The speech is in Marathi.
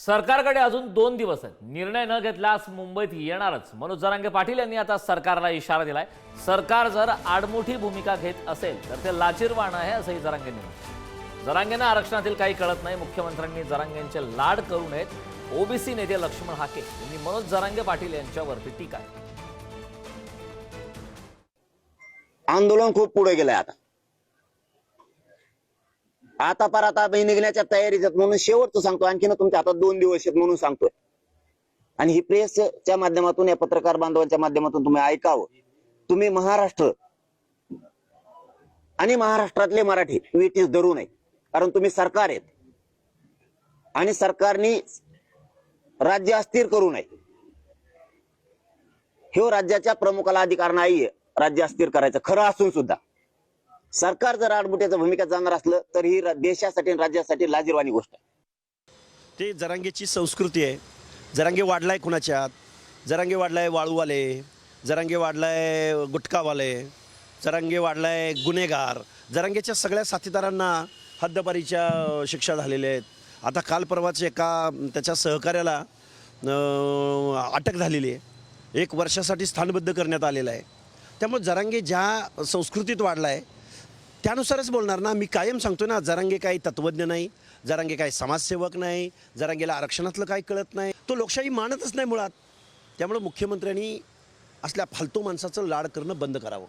सरकारकडे अजून 2 दिवस आहेत. निर्णय न घेतल्यास मुंबईत येणारच. मनोज जरांगे पाटील यांनी आता सरकारला इशारा दिलाय. सरकार जर आडमुठी भूमिका घेत असेल तर ते लाजिरवाणं आहे असंही जरांगे म्हणाले. जरांगेंना आरक्षणातील काही कळत नाही. मुख्यमंत्र्यांनी जरांगेंचे लाड करू नयेत. ओबीसी नेते लक्ष्मण हाके यांनी मनोज जरांगे पाटील यांच्यावरती टीका केली. आंदोलन खूप पुढे गेलंय. आता पर आता निघण्याच्या तयारीत आहेत म्हणून शेवटचं सांगतो. आणखीन तुमच्या हातात 2 दिवस आहेत म्हणून सांगतोय. आणि ही प्रेसच्या माध्यमातून, या पत्रकार बांधवांच्या माध्यमातून तुम्ही ऐकावं. तुम्ही महाराष्ट्र आणि महाराष्ट्रातले मराठी वेठीस धरू नये. कारण तुम्ही सरकार आहेत आणि सरकारने राज्य अस्थिर करू नये. हे राज्याच्या प्रमुखाला अधिकार नाहीये राज्य अस्थिर करायचं. खरं असून सुद्धा सरकार जर आडमुठ्याच्या भूमिकेत जाणार असलं तर ही देशासाठी आणि राज्यासाठी लाजिरवाणी गोष्ट आहे. ते जरांगेची संस्कृती आहे. जरांगे वाढलाय कुणाच्यात, जरांगे वाढलाय वाळूवाले, जरांगे वाढलाय गुटखावाले, जरांगे वाढलाय गुन्हेगार. जरांगेच्या सगळ्या साथीदारांना हद्दपारीच्या शिक्षा झालेल्या आहेत. आता काल परवाच एका त्याच्या सहकार्याला अटक झालेली आहे. 1 वर्षासाठी स्थानबद्ध करण्यात आलेलं आहे. त्यामुळे जरांगे ज्या संस्कृतीत वाढला आहे त्यानुसारच बोलणार ना. मी कायम सांगतो ना, जरांगे काही तत्वज्ञ नाही, जरांगे काही समाजसेवक नाही, जरांगेला आरक्षणातलं काही कळत नाही. तो लोकशाही मानतच नाही मुळात. त्यामुळे मुख्यमंत्र्यांनी असल्या फालतू माणसाचं लाड करणं बंद करावं.